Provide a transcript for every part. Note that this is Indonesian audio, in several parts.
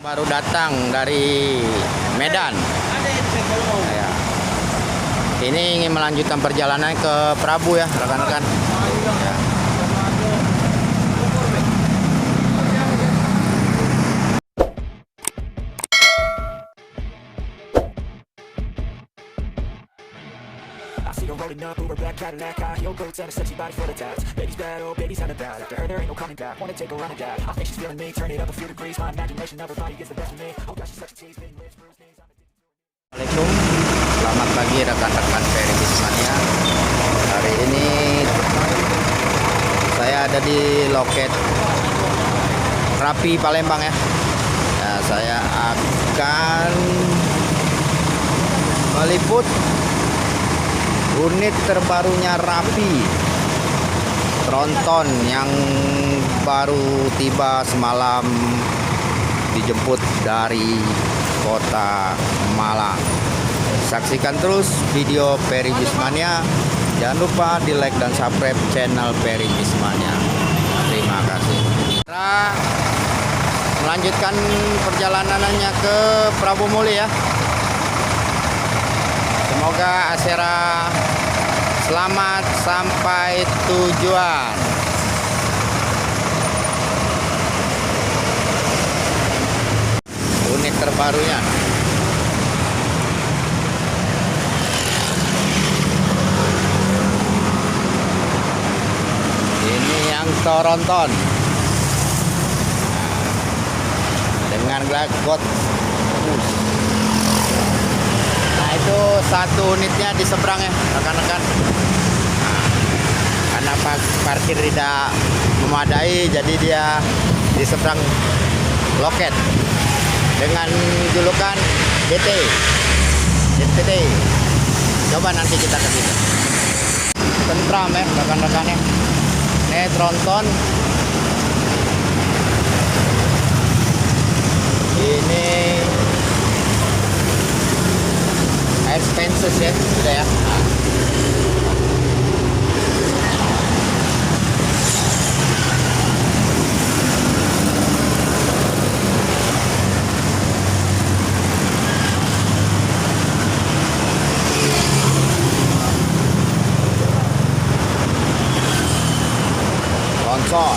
Baru datang dari Medan. Ya. Ini ingin melanjutkan perjalanan ke Prabu ya, rekan-rekan. Ya. I see her rolling up, Uber black Cadillac, high heel boots and a sexy body full of tats. Baby's bad, oh baby's not about. After her there ain't no coming back. Wanna take a run at that. I think she's feeling me. Turn it up a few degrees. My imagination of her body gets the best of me. Oh gosh, she's such a tease. Big lips, bruised knees. Assalamualaikum, selamat pagi rekan-rekan Ferry Bismania. Hari ini saya ada di loket Rapi Palembang ya. Nah, saya akan meliput unit terbarunya Rapi Tronton yang baru tiba semalam, dijemput dari kota Malang. Saksikan terus video Ferry Bismania. Jangan lupa di like dan subscribe channel Ferry Bismania. Terima kasih. Kita melanjutkan perjalanannya ke Prabu Muli ya. Semoga Asera selamat sampai tujuan. Unit terbarunya. Ini yang Tronton dengan glagot. Nah, itu satu unitnya di seberang ya, rekan-rekan. Nah, karena parkir tidak memadai, jadi dia di seberang loket dengan julukan DTT. Coba nanti kita ke situ. Tentram ya rekan-rekannya. Ini Tronton. Ini expenses ya, sudah ya. Sponsor.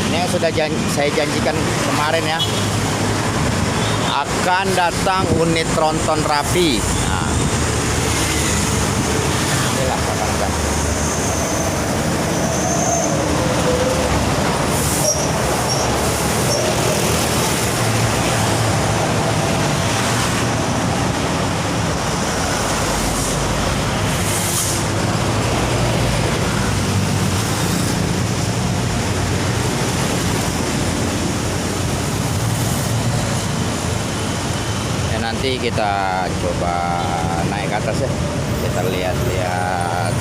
Ini yang sudah saya janjikan kemarin ya. Akan datang unit Tronton Rapi. Nah, inilah rekan-rekan. Nanti kita coba naik ke atas ya, kita lihat-lihat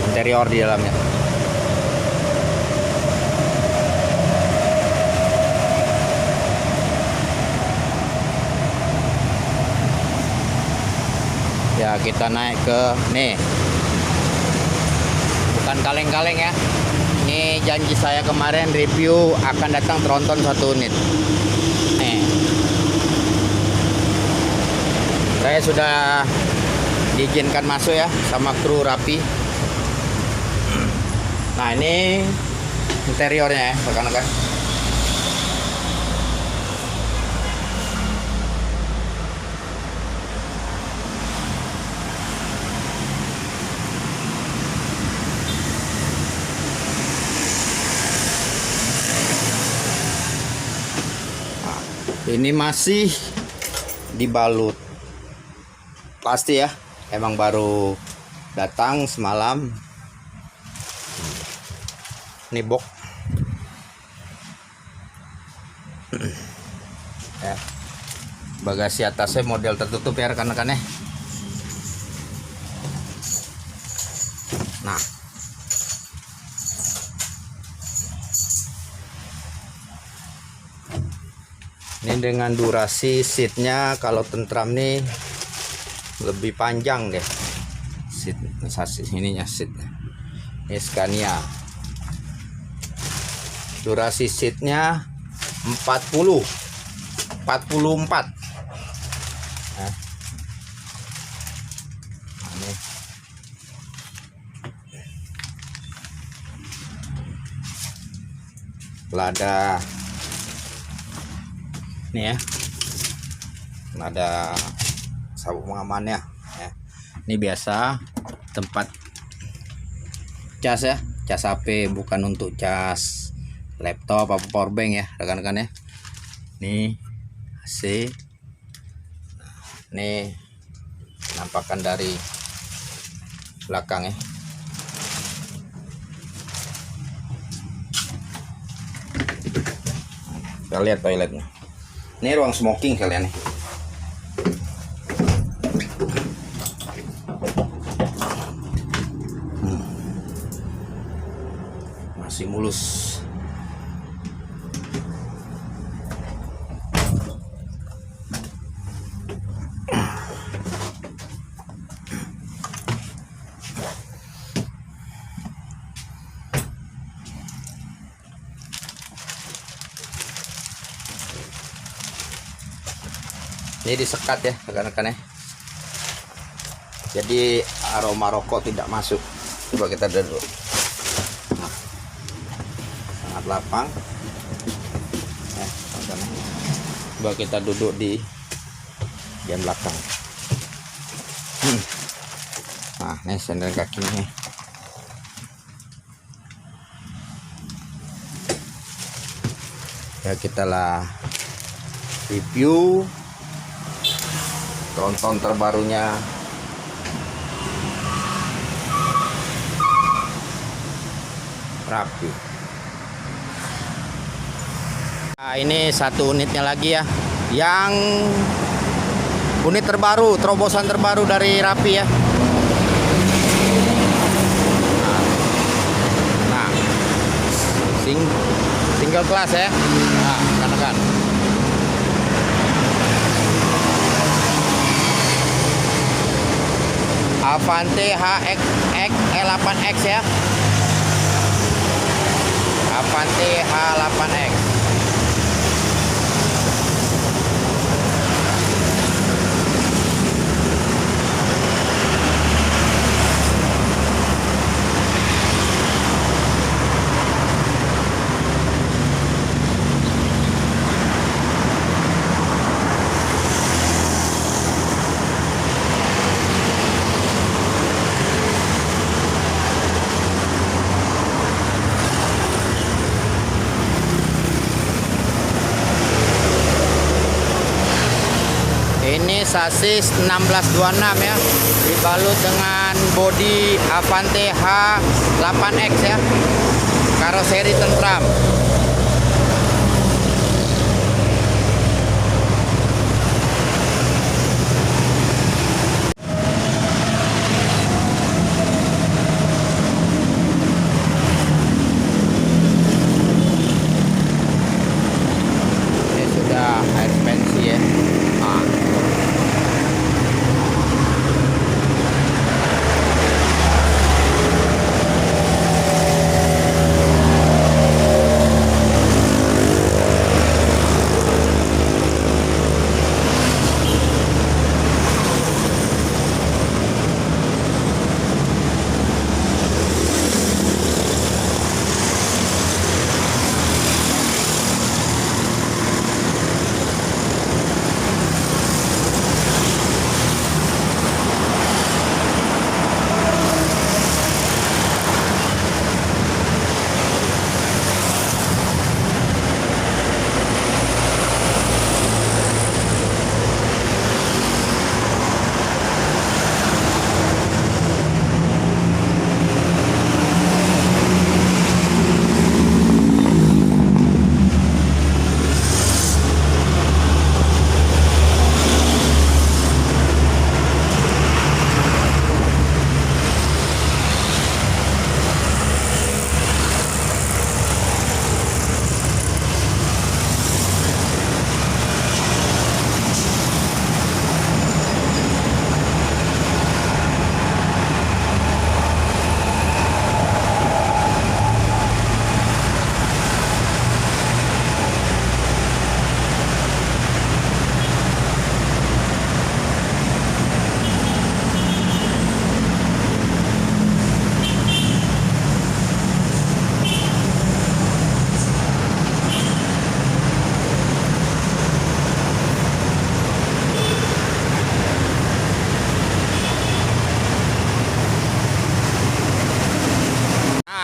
interior di dalamnya. Ya, kita naik ke nih, bukan kaleng-kaleng ya, ini janji saya kemarin review akan datang Tronton satu unit. Nih, saya sudah diizinkan masuk ya sama kru Rapi. Nah, ini interiornya ya rekan-rekan. Nah, ini masih dibalut pasti ya, emang baru datang semalam. Ini box ya, bagasi atasnya model tertutup ya rekan-rekan ya. Nah, ini dengan durasi seatnya kalau tentram nih lebih panjang deh. Seat ininya seat. Ini Scania. Durasi seatnya 44. Nah, ini lada nih ya, ada sabuk pengamannya ya. Ini biasa tempat cas ya, cas HP, bukan untuk cas laptop apa powerbank ya rekan-rekan ya. Ini AC. Ini penampakan dari belakang ya. Kita lihat toiletnya. Ini ruang smoking kalian nih. Masih mulus. Ini disekat ya rekan-rekan ya, jadi aroma rokok tidak masuk. Coba kita duduk. Nah, sangat lapang ya, coba kita duduk di bagian belakang. Nah, ini sandal kakinya. Ya, kita lah review tronton terbarunya Rappi. Nah, ini satu unitnya lagi ya, yang unit terbaru, terobosan terbaru dari Rappi ya. Nah, single class ya. Nah, kan. Avante HX E8X ya. Avante H8X. Ini sasis 1626 ya, dibalut dengan bodi Avante H8X ya, karoseri tentram. Ini sudah air suspensi ya. Nah.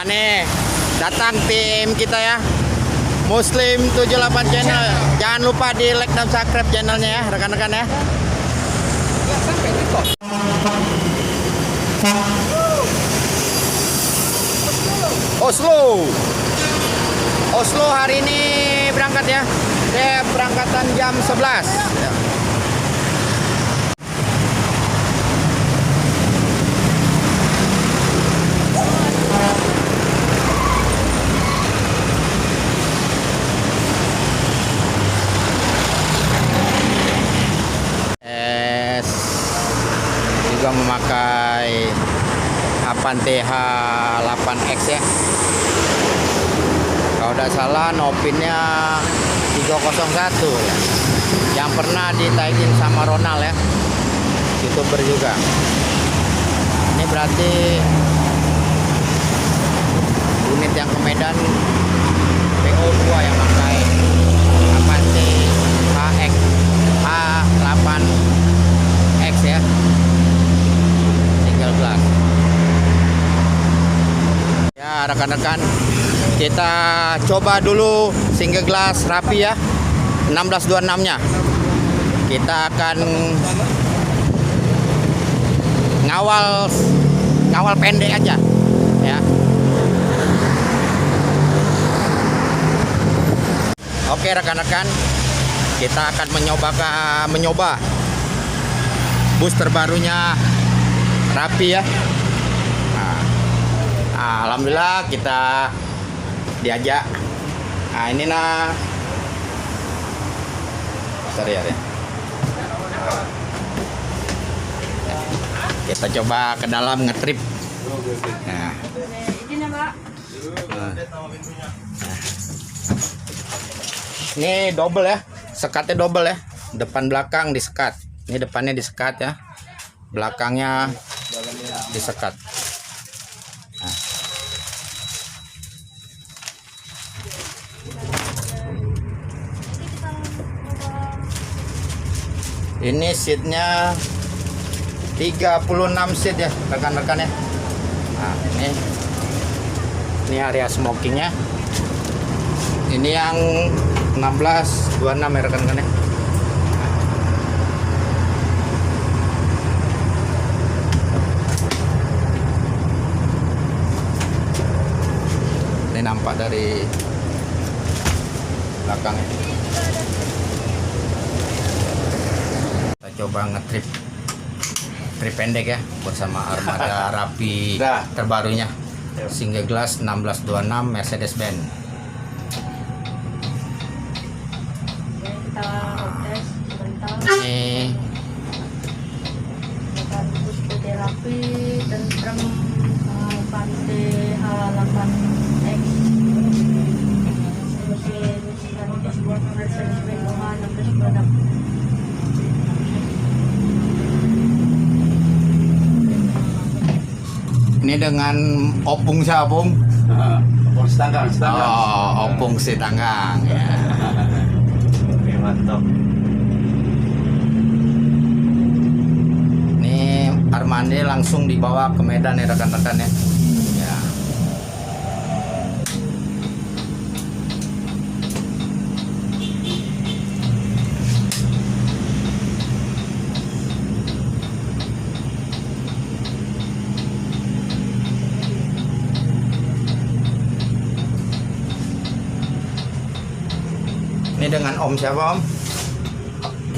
nih datang tim kita ya, Muslim 78 channel. Jangan lupa di like dan subscribe channelnya ya rekan-rekan ya. Oslo hari ini berangkat ya. Dia berangkatan jam 11 ya. Juga memakai Avante H8X ya. Kalau tidak salah nopinnya 301 ya. Yang pernah ditaikin sama Ronald ya, YouTuber juga. Ini berarti unit yang ke Medan PO2 yang pakai Avante H8X ya, single glass ya rekan-rekan. Kita coba dulu single glass rapi ya, 1626 nya. Kita akan ngawal pendek aja ya. Oke rekan-rekan, kita akan mencoba bus terbarunya rapi ya. Nah, alhamdulillah kita diajak. Nah ini sorry ya. Kita coba ke dalam ngetrip. Nah. Ini double ya, sekatnya double ya, depan belakang disekat. Ini depannya disekat ya, belakangnya disekat. Nah. Ini seatnya 36 seat ya rekan-rekan ya. Nah, ini area smokingnya. Ini yang 1626 ya rekan-rekan ya. Ini nampak dari belakangnya. Kita coba ngetrip pendek ya bersama armada rapi terbarunya, single glass 1626 Mercedes-Benz. Ini rapi dan rem Avante H8X. Ini dengan opung siapa, Opung? Opung setanggang. Oh, opung si tanggang ya. Oke, mantap. Ini Armande langsung dibawa ke Medan ya rekan-rekan ya. Ya. Ini dengan Om siapa Om?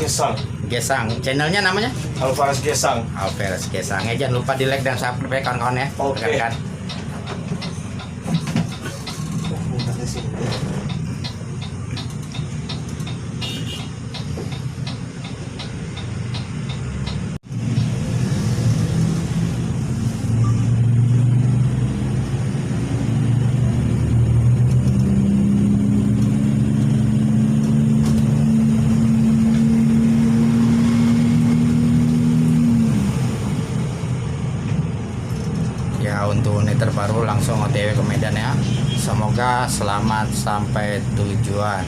Gesang. Channelnya namanya? Alvarez Gesang. Alvarez Gesang. Jangan lupa di like dan subscribe kawan-kawan ya. Oke. Rekan-rekan. Ya untuk unit terbaru langsung OTW ke Medan ya. Semoga selamat sampai tujuan.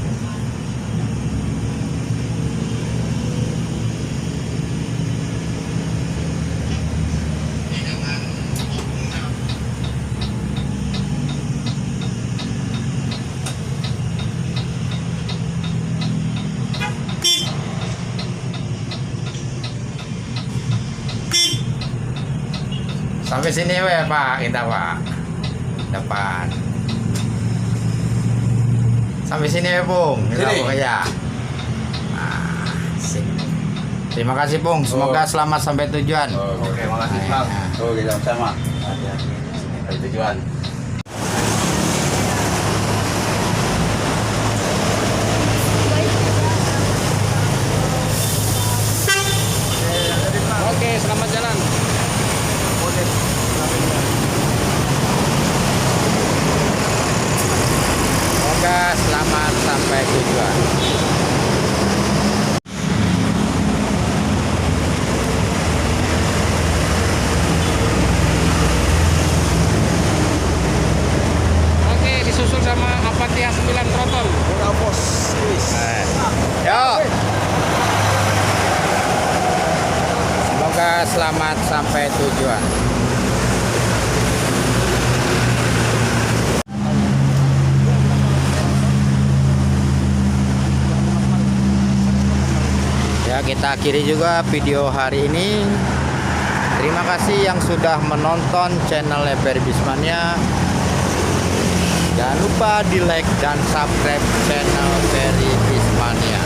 Sampai sini we Pak, kita Pak. Depan. Sampai sini we Pung, kita Sini. Pung ya. Nah, sip. Terima kasih Pung, semoga selamat sampai tujuan. Oke, makasih Bang. Oke, sama-sama. Hati-hati sampai tujuan. Oke, selamat jalan. Semoga selamat sampai tujuan. Oke, disusul sama Apatia 9 Proton. Yuk. Semoga selamat sampai tujuan. Ya, kita akhiri juga video hari ini. Terima kasih yang sudah menonton channel Ferry Bismania. Jangan lupa di like dan subscribe channel Ferry Bismania.